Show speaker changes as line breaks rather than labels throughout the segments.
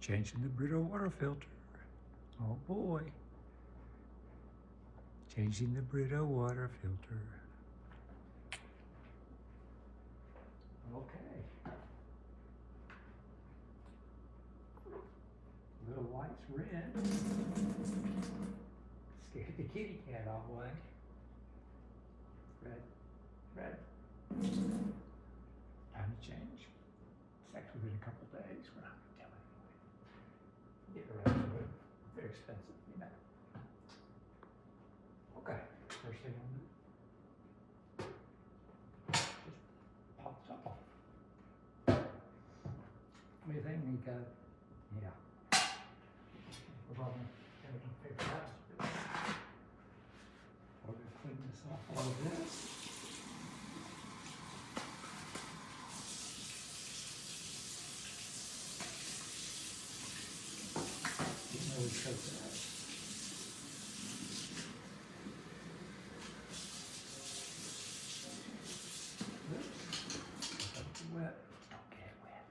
Changing the Brita water filter. Oh boy. Changing the Brita water filter. Okay. Little light's red. Scared the kitty cat all away. Red. Red. Time to change. It's actually been a couple days. We're not going to tell anyone. Get the rest of it. They're expensive, you know. Okay. First thing I'm going to do. Just pop top off. What do you think, Nico? Yeah. We're probably going to figure out. We're going to clean this off a little bit. Didn't really choke that. Oops. That's wet. Don't get it wet.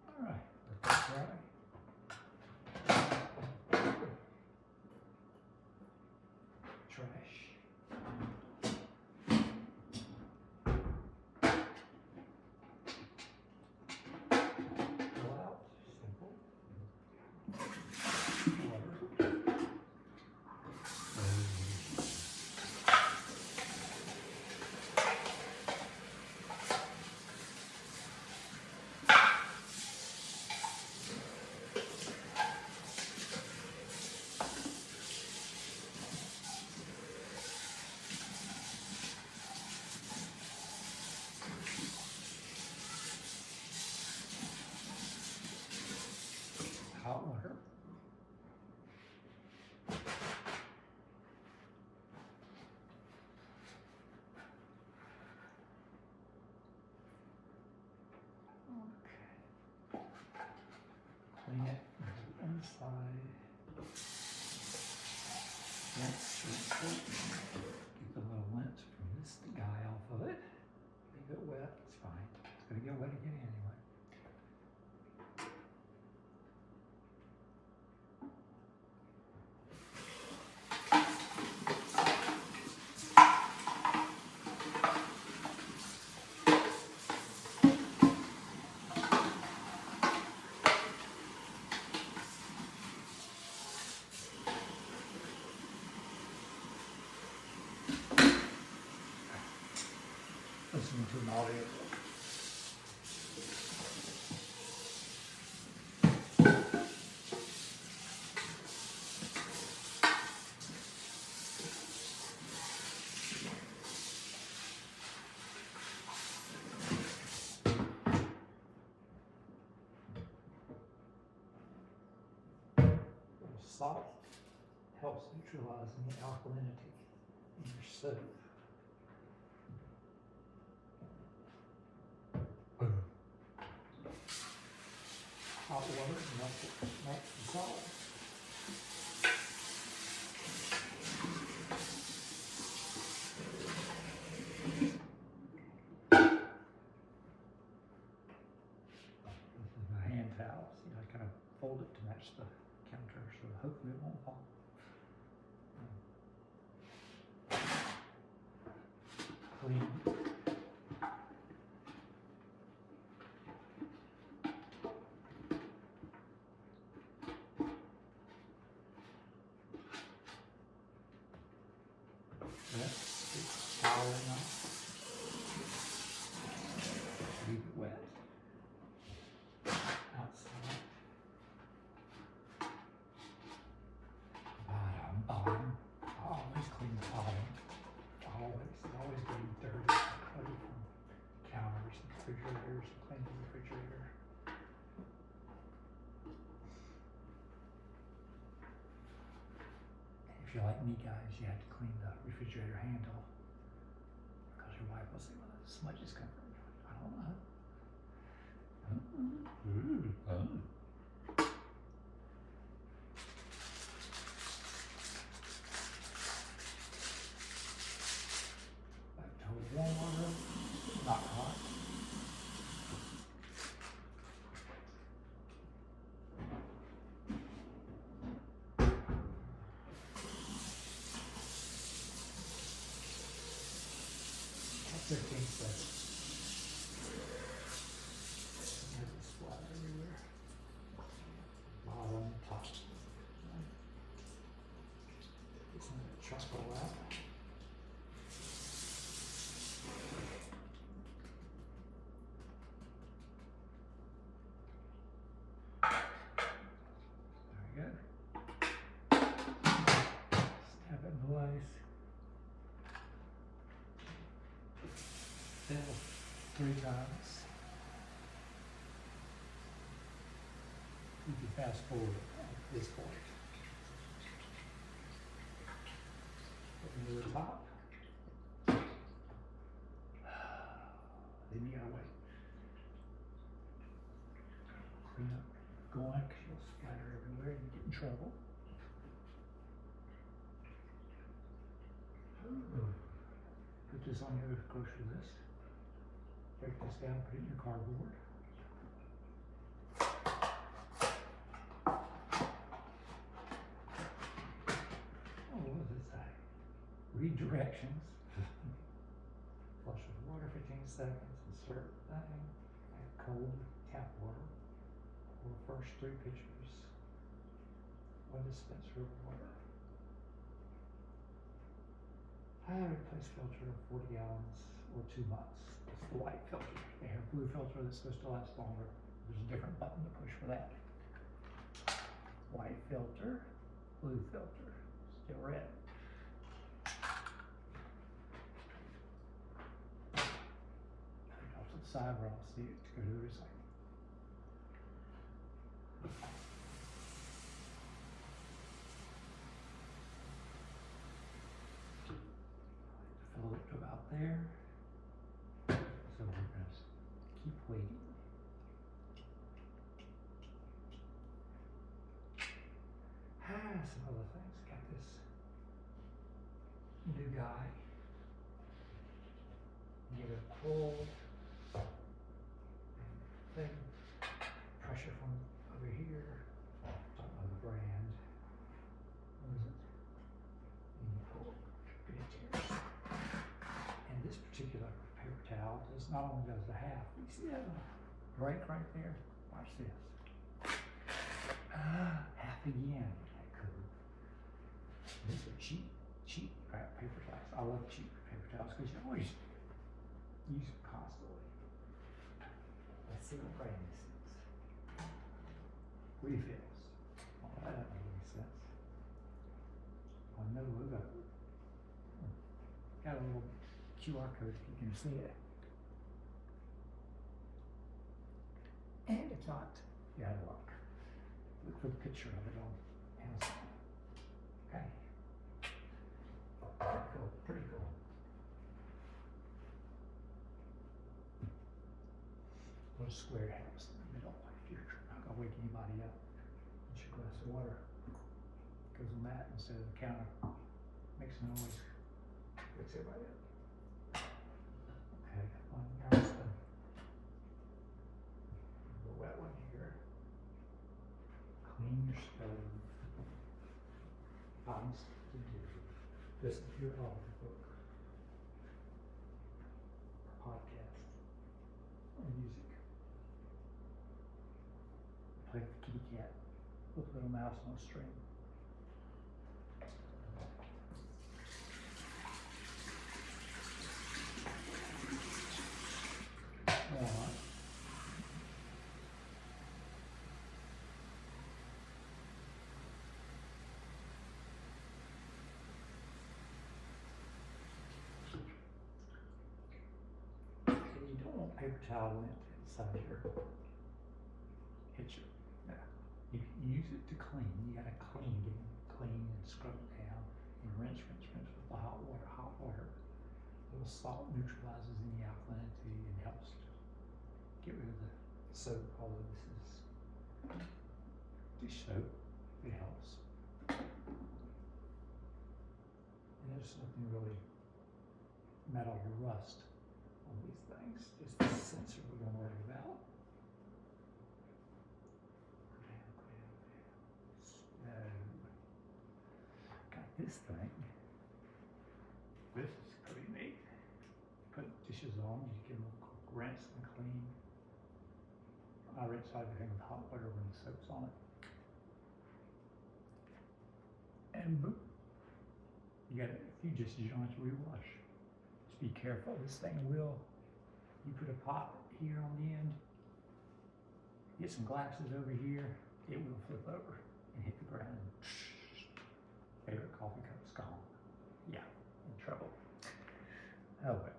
All right, let that dry. Trash. Pull out, simple. Water. Hot water. Okay. Clean it on the inside. Rinse, rinse. Get the little lint from this guy off of it. Leave it wet, it's fine. It's gonna get wet again anyway. Listening to an audio. Salt helps neutralize the alkalinity in your soap. Hot water melts the salt. This is my hand towel. See, I kind of fold it to match the counter, so hopefully it won't fall. Clean. It's towel enough. Leave it wet. Outside. Bottom. Always clean the bottom. Always getting dirty. From counters and refrigerators. Clean the refrigerator. If you're like me, guys, you have to clean the refrigerator handle because your wife will say, well, the smudges come from. I don't know. Ooh. Oh. Back to warm water, not hot. That's 15 seconds. There's a splat everywhere. Bottom, top. Chocolate wrap. Very good. Stab it in place. Fill 3 times. You can fast forward at this point. Put it near the top. Then you gotta wait. Clean up going, 'cause you'll splatter everywhere and get in trouble. Put this on your grocery list. Break this down, put it in your cardboard. Oh, what does it say? Read directions. Flush with water 15 seconds. Insert thing. Add cold tap water. Pour first 3 pitchers. 1 dispenser of water. Replace filter of 40 gallons or 2 months. It's the white filter. They have a blue filter that's supposed to last longer. There's a different button to push for that. White filter, blue filter, still red. Put it off to the side where I'll see it to go to the recycling. Fill it to about there. So we're going to keep waiting. Some other things. Got this new guy. Give it a pull. Thing. Pressure from over here. Don't know the brand. What is it? And you pull it tears. And this particular paper towel not only does the half, you see that break right there? Watch this. Half again. That curve. These are cheap crap paper towels. I love cheap paper towels because you always use them constantly. Let's see what brand this is. Refills. Oh, that doesn't make any sense. Oh no, look at it. Got a little QR code if you can see it. And it's not. You gotta look. Look for the picture of it on Amazon. Okay. Pretty cool. Pretty cool. Little square house in the middle. If you're not gonna wake anybody up, get your glass of water. Goes on that instead of the counter. Makes a noise. Wakes everybody up. Okay, one gallon. The wet one here. Clean your stove. Things to do. Listen to your audiobook, podcast, or music. Play with the kitty cat with a little mouse on a string. You don't want paper towel lint inside your kitchen. No. You can use it to clean. You gotta clean and scrub it down and rinse with the hot water. A little salt neutralizes any alkalinity and helps to get rid of the soap, although this is dish soap, it helps. And there's nothing really metal or rust on these things, just the sensor we're gonna worry about. So, got this thing. This is pretty neat. Put dishes on, you give them a quick rinse and clean. I rinse everything with hot water when the soap's on it. And boom. You got a few dishes you don't have to rewash. Just be careful, this thing will, you put a pot here on the end, get some glasses over here, it will flip over and hit the ground. Favorite coffee cup's gone. Yeah, in trouble. Oh well,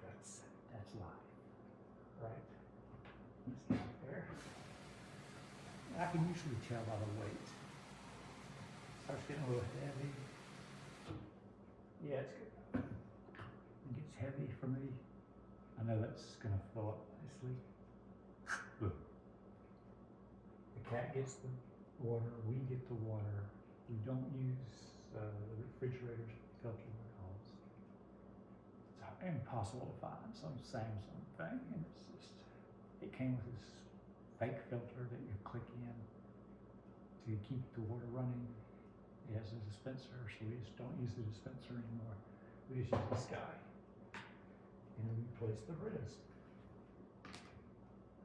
that's life, right? Let's get up there. I can usually tell by the weight. Starts getting a little heavy. Yeah, it's good. It gets heavy for me. I know that's gonna fill up nicely. Look. The cat gets the water, we get the water. We don't use the refrigerator's filter because it's impossible to find some Samsung thing, and it's just, it came with this fake filter that you click in to keep the water running. It has a dispenser, so we just don't use the dispenser anymore. We just use this guy. And we replace the Britas.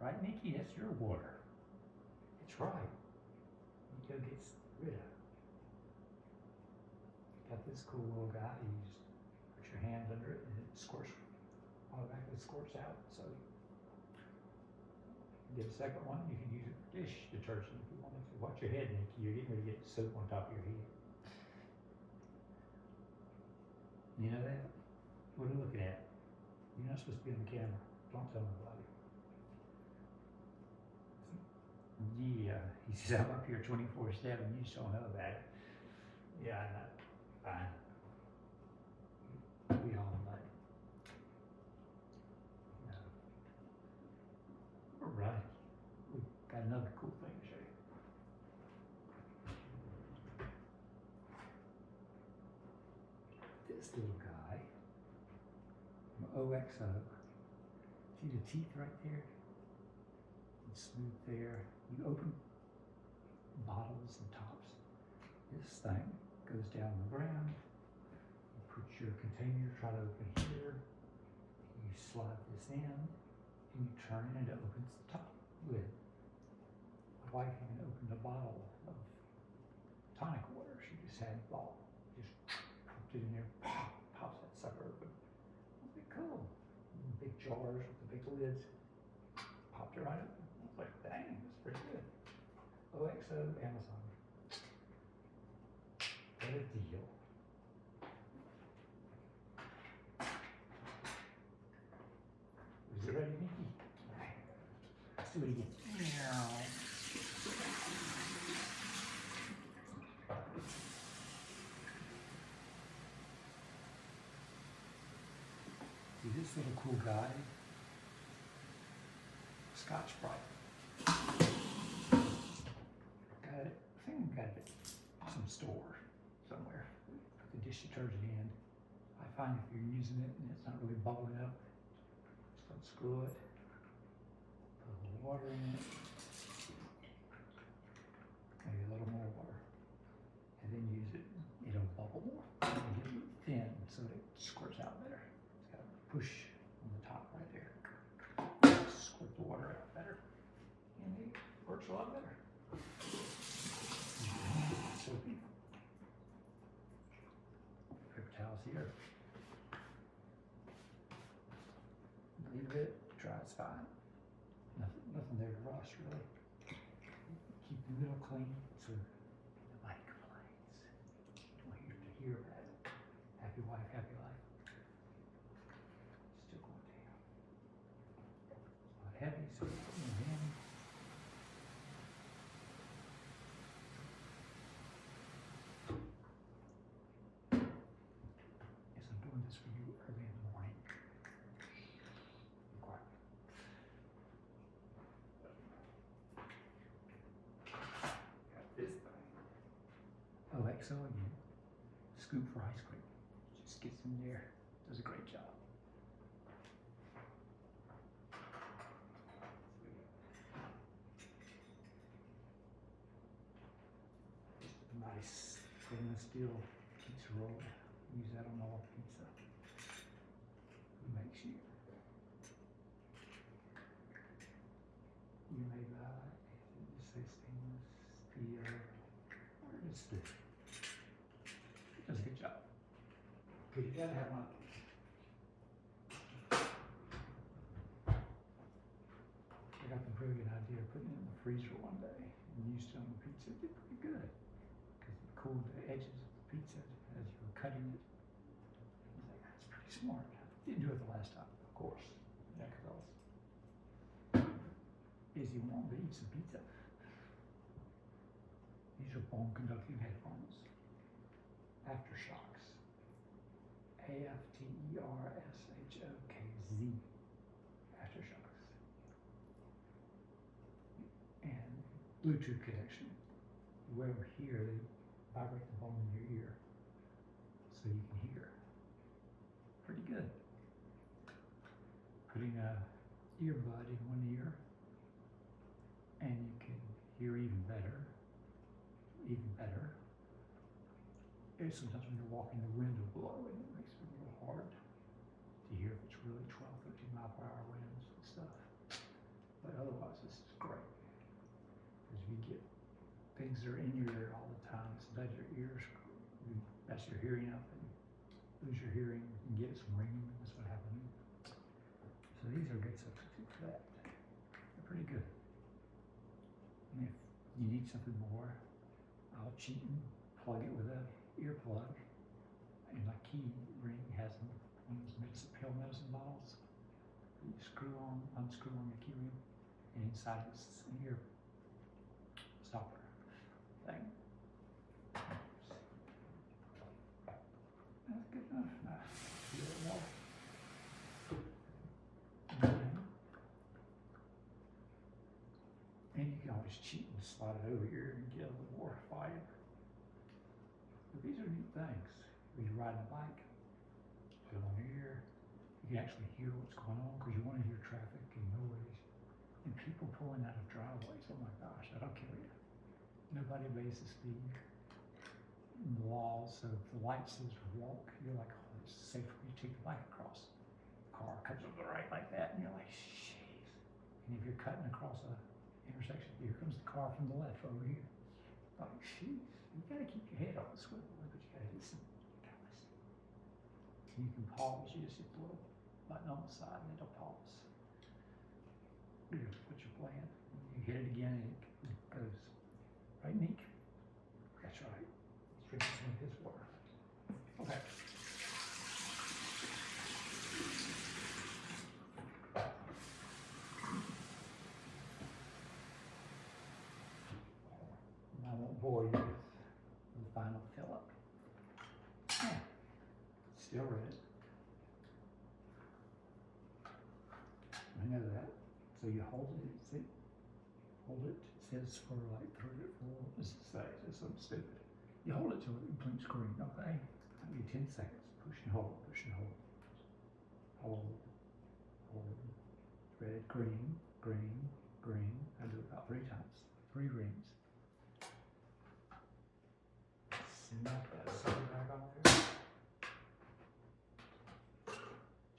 Right, Nikki? That's your water. It's right. Nico gets Brita. Got this cool little guy. You just put your hand under it and it squirts, automatically squirts out. So you get a second one, you can use it for dish detergent if you wanted to. Watch your head, Nikki. You're getting ready to get soap on top of your head. You know that? What are you looking at? You're not supposed to be on the camera. Don't tell nobody. Yeah, he says I'm up here 24/7. You just don't know about it. Yeah, I know. Fine. We all know. No. All right. We've got another cool thing to show you. This little guy from OXO. See the teeth right there? It's smooth there. You open bottles and tops. This thing goes down the ground. You put your container, try to open here. You slide this in and you turn it and it opens the top lid. My wife even opened a bottle of tonic water she just had bought. Just popped it in there, pops that sucker open. Wasn't it cool? Big jars with the big lids. Popped it right open. I was like, dang, that's pretty good. OXO, Amazon. What a deal. Is it ready, Nikki? Let's do it again. See this little cool guy? Scotch Brite. Got it. I think I got it at some store somewhere. Put the dish detergent in. I find if you're using it and it's not really bubbling up, just unscrew it. Put a little water in it. Maybe a little more water. And then use it. It'll bubble more. And get it thin so that it squirts out better. It's got a push on the top right there. Squirt the water out better. And it works a lot better. Soapy. Paper towels here. Leave it, dry, it's fine. Nothing there to rust really. Keep the middle clean so nobody complains. Don't want you to hear about it. Happy wife, happy life. Still going down. It's not heavy, so it's in the hand. Yes, I'm doing this for you early in the morning. Be quiet. XO again. Scoop for ice cream. Just gets in there, does a great job. Nice stainless steel pizza roll. Use that on all pizza. Make sure you may buy, just say stainless steel. Where is this? It does a good job. Good, you gotta have one of these. I got the brilliant idea of putting it in the freezer one day and used it on the pizza. It did pretty good because it cooled the edges of the pizza as you were cutting it. I was like, that's pretty smart. Didn't do it the last time, of course. Yeah, because I was busy wanting to eat some pizza. These are bone conducting headphones. Aftershocks. AFTERSHOKZ. Aftershocks. And Bluetooth connection. You wear them here, they vibrate the bone in your ear so you can hear. Pretty good. Putting a earbud in one ear and you can hear even better. And sometimes when you're walking, the wind will blow and it makes it a little hard to hear if it's really 12, 13 mile per hour winds and stuff. But otherwise, this is great. Because if you get things that are in your ear all the time, it's bad your ears, mess your hearing up and lose your hearing and get some ringing. That's what happened. So these are a good substitute for that. They're pretty good. And if you need something more, I'll cheat and plug it with a earplug. And my key ring has one of those pill medicine bottles. You unscrew on your key ring, and inside it's an ear stopper thing. That's good enough. And you can always cheat and slide it over here and get a little more fire. But these are neat things. When you're riding a bike, put it on your ear, you can actually hear what's going on because you want to hear traffic and noise. And people pulling out of driveways, oh my gosh, that'll kill you. Nobody obeys the speed laws, so if the light says walk, you're like, oh, it's safe for you to take the bike across. The car comes to the right like that, and you're like, jeez. And if you're cutting across a intersection, here comes the car from the left over here. Like, jeez, you gotta keep your head on the swivel, but you gotta hit some catalyst. You can pause, you just hit the little button on the side and it'll pause. Here's what you're playing. You hit it again and it goes. Right, Nick? That's right. Let's drink some of his water. Okay. I won't bore you with the final fill up. Yeah. Still red. I know that. So you hold it, see? Hold it. It says for like 3 or 4. What does it say? It says something stupid. You hold it till it blinks green, okay? That'll be 10 seconds. Push and hold, push and hold. Hold, hold. Red, green, green, green. I do it about 3 times. 3 rings. Snap that sucker back on there.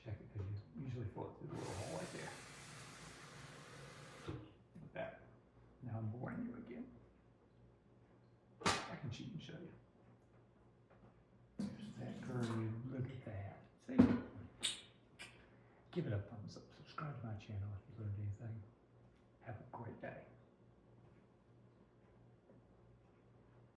Check it because you usually float through the little hole right there. Like that. Now I'm boring you again. I can cheat and show you. There's that curve. Look at that. See? Give it a thumbs up. Subscribe to my channel if you learned anything. Have a great day.